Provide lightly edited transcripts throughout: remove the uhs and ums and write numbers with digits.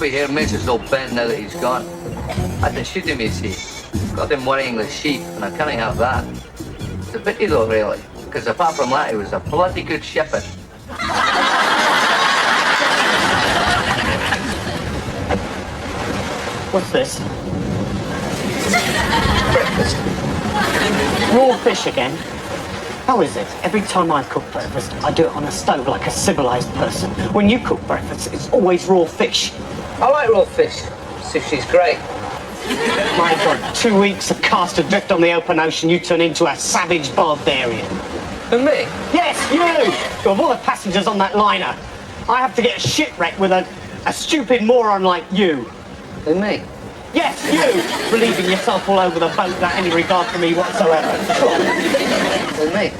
be here Mrs. old Ben now that he's gone. I had to shoot him, you see. Got him worrying the sheep, and I can't have that. It's a pity though, really, because apart from that, he was a bloody good shepherd. What's this? Breakfast. Raw fish again? How is it? Every time I cook breakfast, I do it on a stove like a civilized person. When you cook breakfast, it's always raw fish. I like raw fish. Sushi's great. My God, 2 weeks of cast adrift on the open ocean, you turn into a savage barbarian. And me? Yes, you! Of all the passengers on that liner, I have to get shipwrecked with a stupid moron like you. And me? Yes, you! Believing yourself all over the boat without any regard for me whatsoever. And me?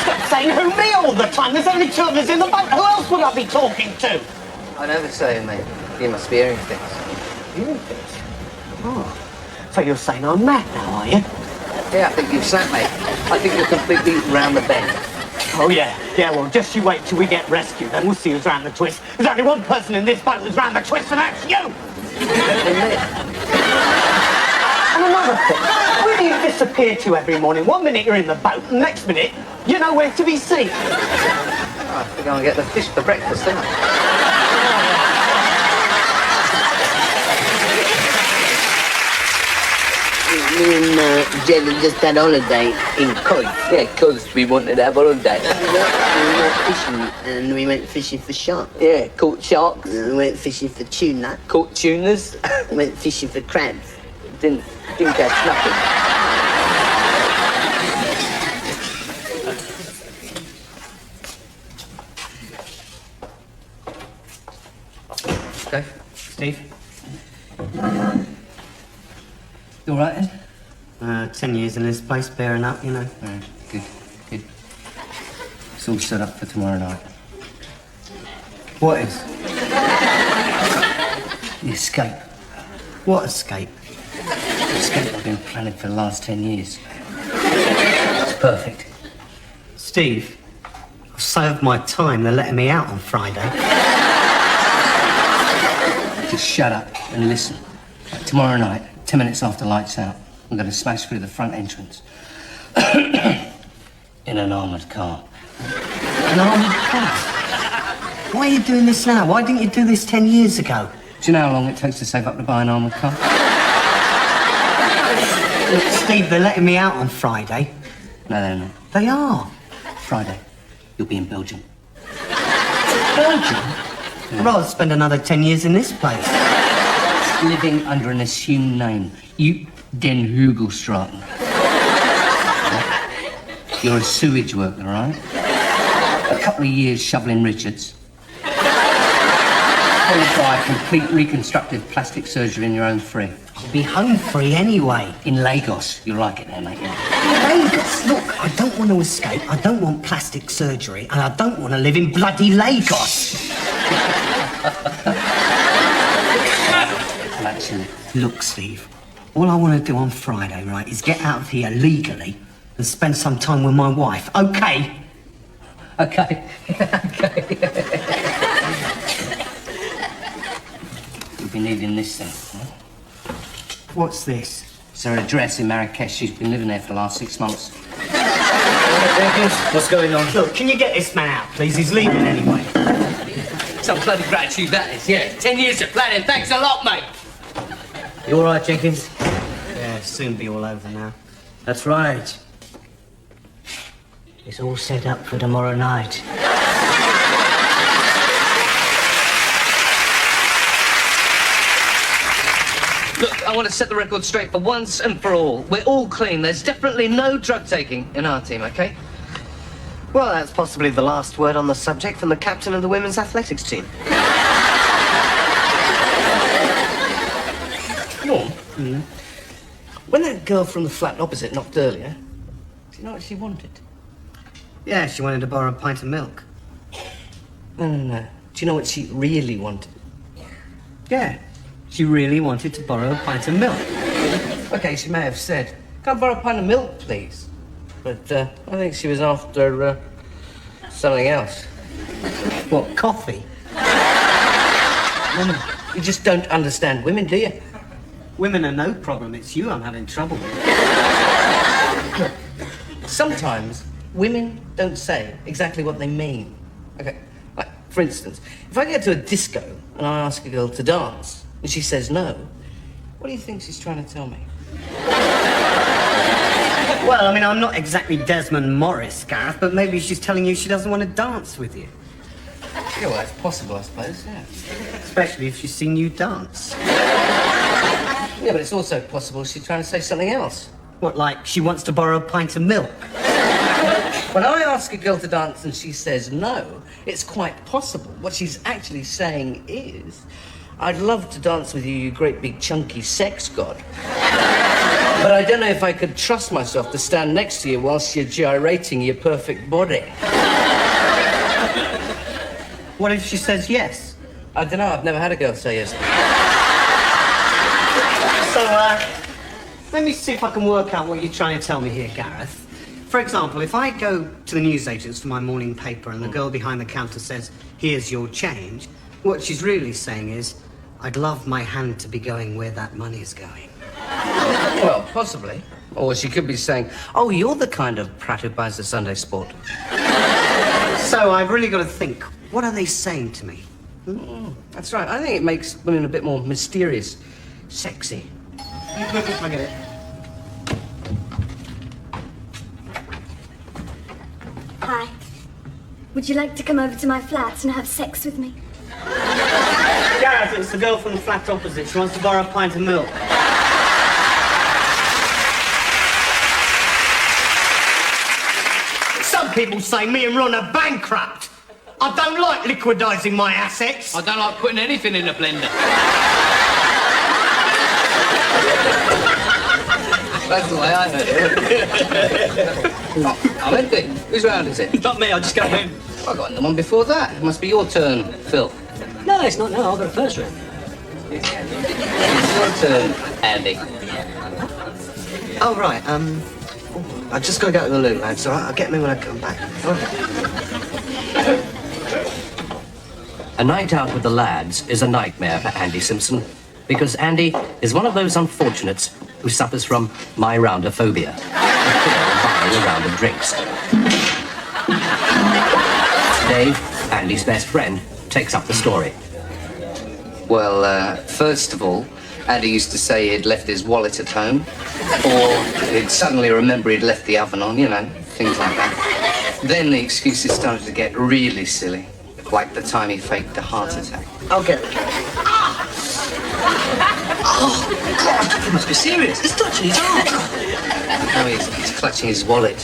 Stop saying who me all the time. There's only 2 of us in the boat. Who else would I be talking to? I never say me. You must be hearing things. Hearing things? Oh. So you're saying I'm mad now, are you? Yeah, I think you've slapped me. I think you're completely round the bend. Oh, yeah. Yeah, well, just you wait till we get rescued, then we'll see who's round the twist. There's only one person in this boat who's round the twist, and that's you! And another thing, where do you disappear to every morning? 1 minute you're in the boat, and next minute you're nowhere to be seen. Oh, I have to go and get the fish for breakfast, don't I? Me and Jelly just had a holiday in Koi. Yeah, because we wanted to have a holiday. We went fishing and we went fishing for sharks. Yeah, caught sharks. We went fishing for tuna. Caught tunas. Went fishing for crabs. Didn't catch nothing. Okay, Steve. You all right, Ed? 10 years in this place, bearing up, you know. Good. It's all set up for tomorrow night. What is? The escape. What escape? The escape I've been planning for the last 10 years. It's perfect. Steve, I've served my time. They're letting me out on Friday. Just shut up and listen. Tomorrow night, 10 minutes after lights out, I'm going to smash through the front entrance. In an armoured car. An armoured car? Why are you doing this now? Why didn't you do this 10 years ago? Do you know how long it takes to save up to buy an armoured car? Look, Steve, they're letting me out on Friday. No, they're not. They are. Friday, you'll be in Belgium. Belgium? I'd rather spend another 10 years in this place. Living under an assumed name. You Den Hugelstraten. You're a sewage worker, right? A couple of years shoveling Richards. Followed by a complete reconstructive plastic surgery in your own free. I'll be home free anyway. In Lagos. You'll like it there, mate. Lagos? Look, I don't want to escape. I don't want plastic surgery. And I don't want to live in bloody Lagos. Actually. Look, Steve, all I want to do on Friday, right, is get out of here legally and spend some time with my wife, okay? Okay. You'll be needing this thing. Huh? What's this? It's her address in Marrakesh. She's been living there for the last 6 months. What's going on? Look, can you get this man out, please? He's leaving anyway. Some bloody gratitude that is, yeah. 10 years of planning. Thanks a lot, mate. You all right, Jenkins? Yeah, soon be all over now. That's right. It's all set up for tomorrow night. Look, I want to set the record straight for once and for all. We're all clean. There's definitely no drug taking in our team, okay? Well, that's possibly the last word on the subject from the captain of the women's athletics team. Norm? Mm-hmm. When that girl from the flat opposite knocked earlier, do you know what she wanted? Yeah, she wanted to borrow a pint of milk. No. Do you know what she really wanted? Yeah, she really wanted to borrow a pint of milk. Okay, she may have said, "Can I borrow a pint of milk, please?" But I think she was after something else. What, coffee? Women. You just don't understand women, do you? Women are no problem. It's you I'm having trouble with. Sometimes women don't say exactly what they mean. Okay, like, for instance, if I go to a disco and I ask a girl to dance and she says no, what do you think she's trying to tell me? Well, I mean, I'm not exactly Desmond Morris, Gareth, but maybe she's telling you she doesn't want to dance with you. Yeah, well, that's possible, I suppose, yeah. Especially if she's seen you dance. Yeah, but it's also possible she's trying to say something else. What, like she wants to borrow a pint of milk? When I ask a girl to dance and she says no, it's quite possible. What she's actually saying is, I'd love to dance with you, you great big chunky sex god. But I don't know if I could trust myself to stand next to you whilst you're gyrating your perfect body. What if she says yes? I don't know, I've never had a girl say yes. So, let me see if I can work out what you're trying to tell me here, Gareth. For example, if I go to the newsagents for my morning paper and the girl behind the counter says, here's your change, what she's really saying is, I'd love my hand to be going where that money is going. Well, possibly. Or she could be saying, oh, you're the kind of prat who buys the Sunday Sport. So I've really got to think, what are they saying to me? That's right. I think it makes women a bit more mysterious, sexy. I get it. Hi. Would you like to come over to my flat and have sex with me? Gareth, it's the girl from the flat opposite. She wants to borrow a pint of milk. Some people say me and Ron are bankrupt. I don't like liquidising my assets. I don't like putting anything in a blender. That's the way I heard it. I'm empty. Whose round is it? Not me, I just got in. I got in the one before that. It must be your turn, Phil. No, it's not now. I've got a first round. It's your turn, Andy. Oh, right, I've just got to go to the loo, lads, all right? I'll get me when I come back. All right. A night out with the lads is a nightmare for Andy Simpson, because Andy is one of those unfortunates who suffers from my-rounder-phobia, the fear of buying a round of drinks. Dave, Andy's best friend, takes up the story. Well, first of all, Andy used to say he'd left his wallet at home, or he'd suddenly remember he'd left the oven on, you know, things like that. Then the excuses started to get really silly, like the time he faked a heart attack. I'll get it. Oh, God, you must be serious. It's touching his arm. Now he's clutching his wallet.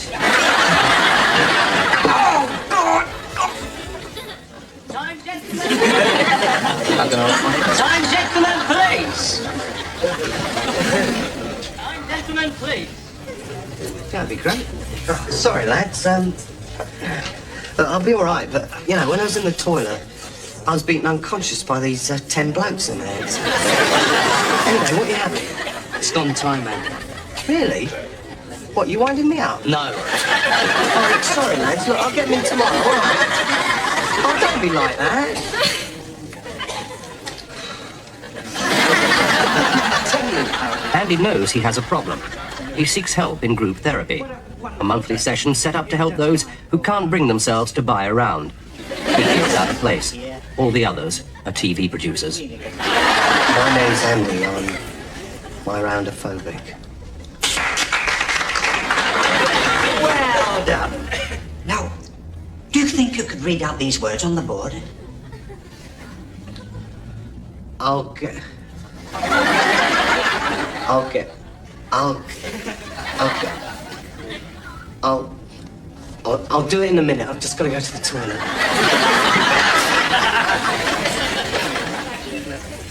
Time, gentlemen, please. Time, gentlemen, please. That'd be great. Oh, sorry, lads, I'll be all right, but, you know, when I was in the toilet, I was beaten unconscious by these 10 blokes in there. Anyway, what are you having? It's gone time, Andy. Really? What, you winding me up? No. Oh, sorry, lads. Look, I'll get them in tomorrow, all right? Oh, don't be like that. Andy knows he has a problem. He seeks help in group therapy, a monthly session set up to help those who can't bring themselves to buy a round. He feels out of place. All the others are TV producers. My name's Andy. I'm my-rounder-phobic. Well done. Now, do you think you could read out these words on the board? I'll do it in a minute. I've just got to go to the toilet.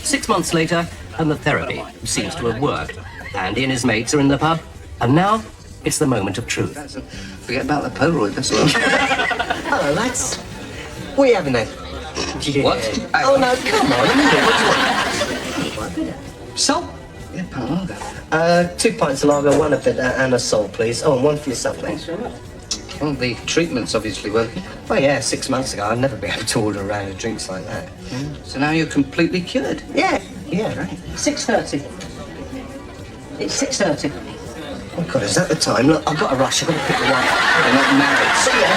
6 months later, and the therapy seems to have worked. Andy and his mates are in the pub, and now it's the moment of truth. Forget about the Polaroid, that's all. Hello, lads. What are you having then? Yeah. What? Oh, no, come on. What do you want? Salt? Yeah, pint lager. 2 pints of lager, one of it, and a salt, please. Oh, and one for yourself, please. Thanks very much. Well, the treatment's obviously working. Well, yeah, 6 months ago, I'd never be able to order a round of drinks like that. So now you're completely cured. Yeah, right. 6:30. It's 6:30. Oh, God, is that the time? Look, I've got to rush. I've got to pick the wife up. You're not married. See ya.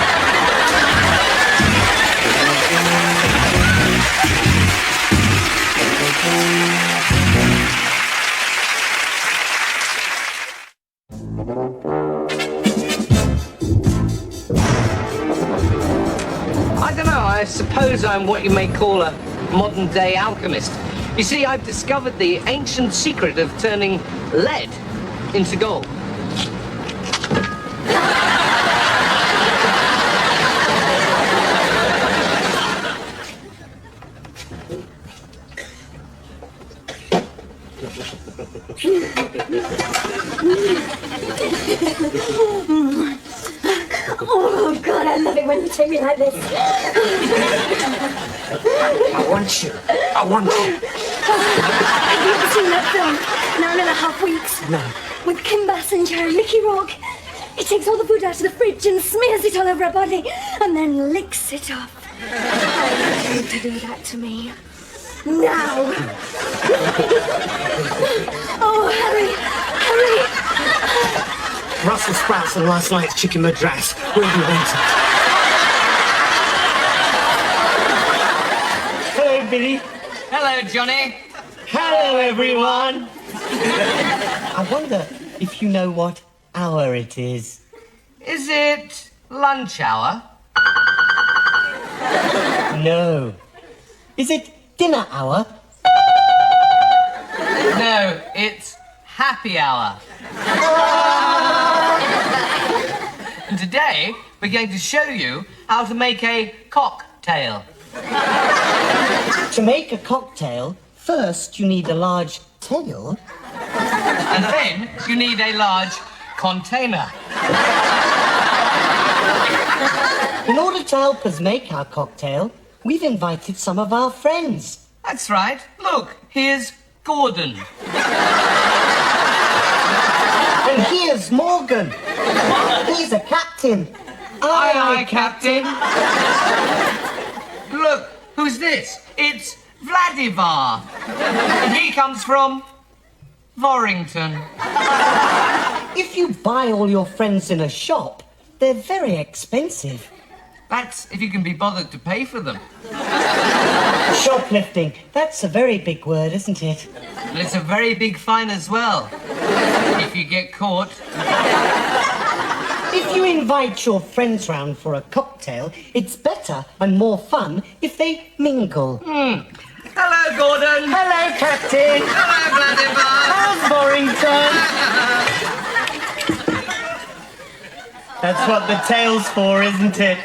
I don't know, I suppose I'm what you may call a modern-day alchemist. You see, I've discovered the ancient secret of turning lead into gold. Oh, God, I love it when you take me like this. I want you. I want you. Have you ever seen that film, 9.5 Weeks? No. With Kim Basinger and Mickey Rourke. He takes all the food out of the fridge and smears it all over her body and then licks it off. I want you to do that to me. Now. Oh, hurry. Brussels sprouts and last night's chicken madras. We'll be waiting. Hello, Billy. Hello, Johnny. Hello, everyone. I wonder if you know what hour it is. Is it lunch hour? No. Is it dinner hour? No, it's happy hour. And today, we're going to show you how to make a cocktail. To make a cocktail, first you need a large tail. And then you need a large container. In order to help us make our cocktail, we've invited some of our friends. That's right. Look, here's Gordon. And here's Morgan. He's a captain. Aye, Captain. Look, who's this? It's Vladivar. And he comes from Warrington. If you buy all your friends in a shop, they're very expensive. That's if you can be bothered to pay for them. Shoplifting, that's a very big word, isn't it? And it's a very big fine as well, if you get caught. If you invite your friends round for a cocktail, it's better and more fun if they mingle. Hello, Gordon. Hello, Captain. Hello, Vladivar. How's Warrington? That's what the tail's for, isn't it?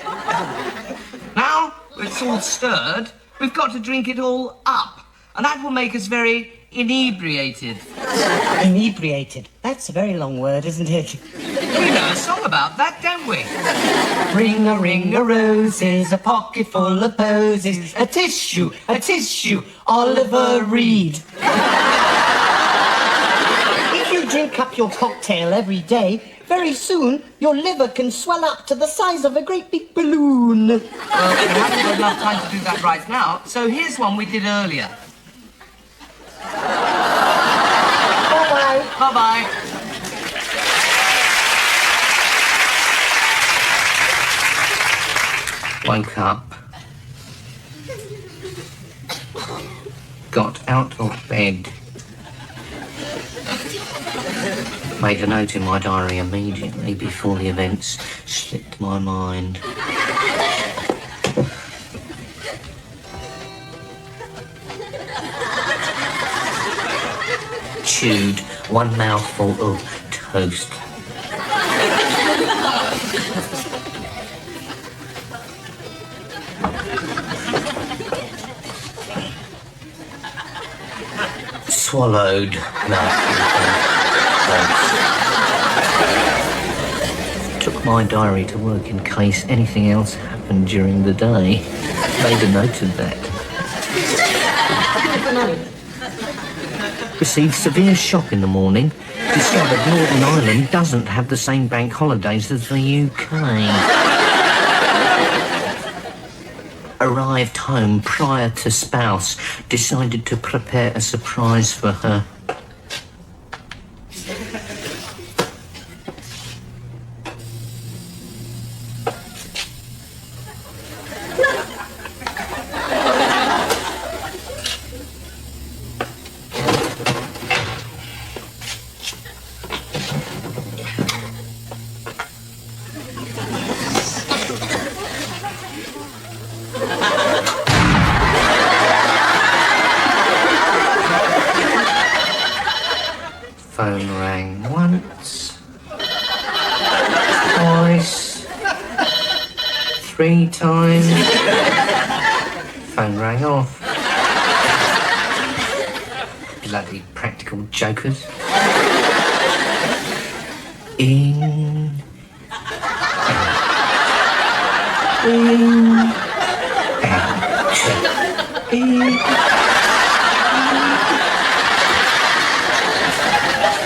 Now it's all stirred, we've got to drink it all up. And that will make us very inebriated. Inebriated. That's a very long word, isn't it? We know a song about that, don't we? Ring a roses, a pocket full of posies, a tissue, Oliver Reed. If you drink up your cocktail every day, very soon your liver can swell up to the size of a great big balloon. Well, we haven't got enough time to do that right now, so here's one we did earlier. Bye-bye. Bye-bye. Woke up. Got out of bed. Made a note in my diary immediately before the events slipped my mind. Chewed one mouthful of toast. Swallowed Took my diary to work in case anything else happened during the day. Made a note of that. received severe shock in the morning, discovered Northern Ireland doesn't have the same bank holidays as the UK. Arrived home prior to spouse, decided to prepare a surprise for her. Phone rang once, twice, 3 times. Phone rang off. Bloody practical jokers. In. In. Out. In.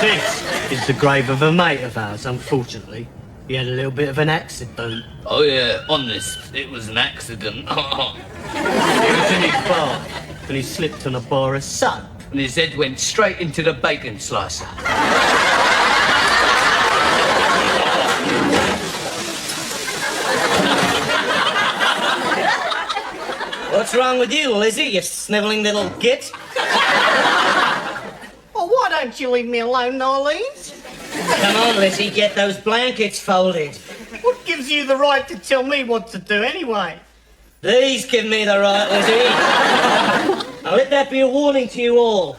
This is the grave of a mate of ours, unfortunately. He had a little bit of an accident. Oh yeah, honest, it was an accident. He was in his bar, and he slipped on a bar of soap. And his head went straight into the bacon slicer. What's wrong with you, Lizzie, you snivelling little git? Well, why don't you leave me alone, Nolene? Come on, Lizzie, get those blankets folded. What gives you the right to tell me what to do anyway? These give me the right, Lizzie. Now let that be a warning to you all.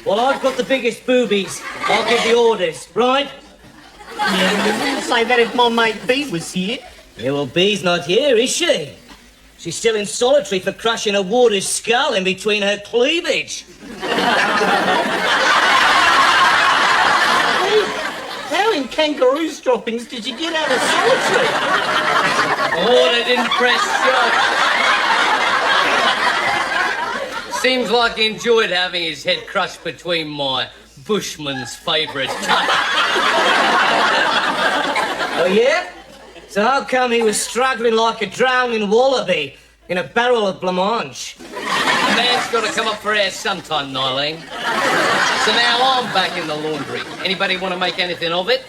Well, I've got the biggest boobies. I'll give the orders, right? Yeah, you wouldn't say that if my mate B was here. Yeah, well, Bee's not here, is she? She's still in solitary for crushing a warder's skull in between her cleavage. How in kangaroo's droppings did you get out of solitary? Warder didn't press show. Seems like he enjoyed having his head crushed between my bushman's favourite touch. Oh, yeah? So how come he was struggling like a drowning wallaby in a barrel of blancmange? A man's got to come up for air sometime, Nylene. So now I'm back in the laundry. Anybody want to make anything of it?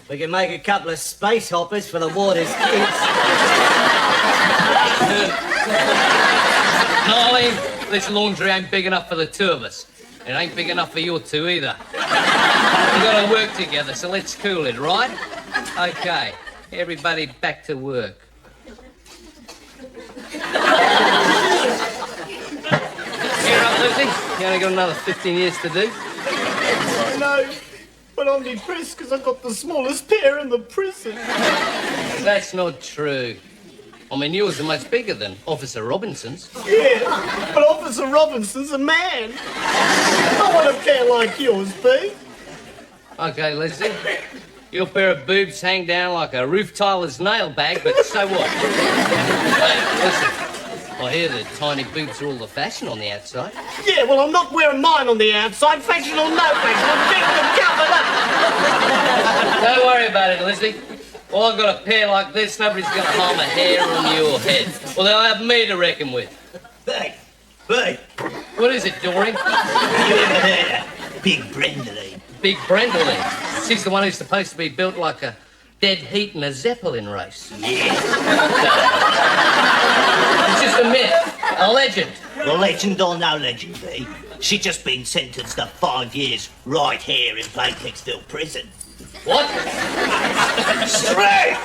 We can make a couple of space hoppers for the water's kids. Nylene, this laundry ain't big enough for the two of us. It ain't big enough for you two either. We've got to work together, so let's cool it, right? Okay, everybody back to work. Cheer up, Lucy. You only got another 15 years to do. I know, but I'm depressed because I got the smallest pair in the prison. That's not true. I mean, yours are much bigger than Officer Robinson's. Yeah, but Officer Robinson's a man. I want a pair like yours, B. Okay, Leslie. Your pair of boobs hang down like a roof tiler's nail bag, but so what? Hey, listen, I hear that tiny boobs are all the fashion on the outside. Yeah, well, I'm not wearing mine on the outside, fashion or no fashion. I'm getting them covered up. Don't worry about it, Leslie. Well, I've got a pair like this, nobody's going to harm a hair on your head. Well, they'll have me to reckon with. Hey, What is it, Dorian? you ever heard of Big Brendley? Big Brendley. She's the one who's supposed to be built like a dead heat in a Zeppelin race. Yeah. It's just a myth, a legend. Well, legend or no legend, B, she just been sentenced to 5 years right here in Plainticksville Prison. What? Straight!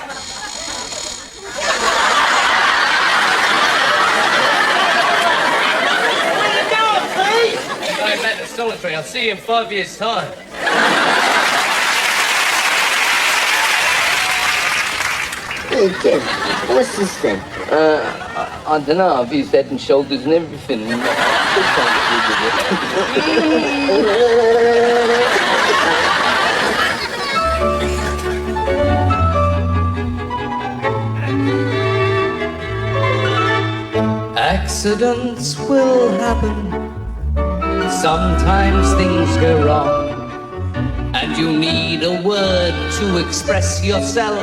Going back to solitary. I'll see you in 5 years' time. Hey, Ken, what's this then? I don't know. I've used head and shoulders and everything. Accidents will happen. Sometimes things go wrong, and you need a word to express yourself,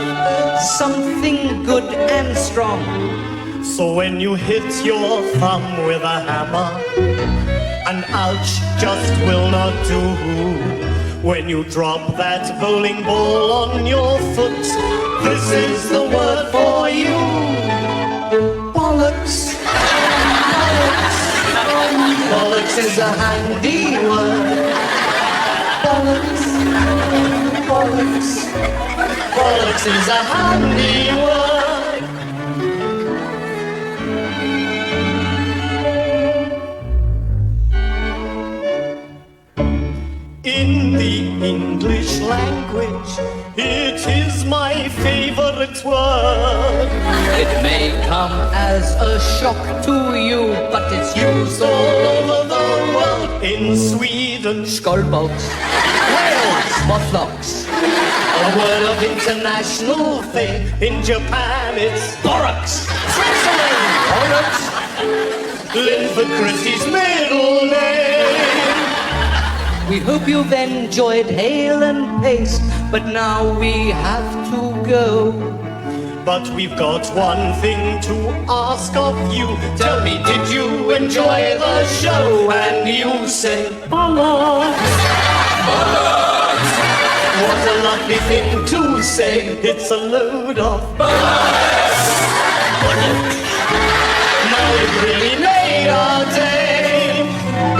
something good and strong. So when you hit your thumb with a hammer, an ouch just will not do. When you drop that bowling ball on your foot, this is the word for you. Bollocks. Bollocks is a handy word. Bollocks. Bollocks. Bollocks is a handy word. In the English language, it is my favorite word. It may come as a shock to you, but it's used all over the world. In Sweden, Skolbolts, Wales, motlocks, a word of international fame. In Japan, it's bollocks, Switzerland, bollocks. Linford Christie's middle name. We hope you've enjoyed Hale and Pace, but now we have to go. But we've got one thing to ask of you. Tell me, did you enjoy the show? And you say, bollocks. Bollocks. What a lovely thing to say. It's a load of bollocks. Now it really made our day.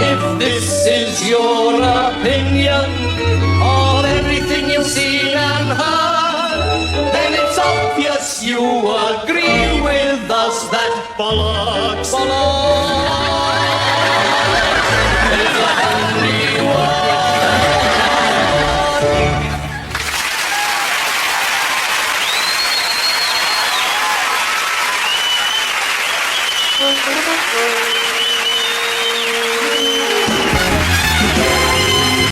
If this is your opinion on everything you've seen and heard, then it's obvious you agree with us that bollocks, bollocks is a handy word.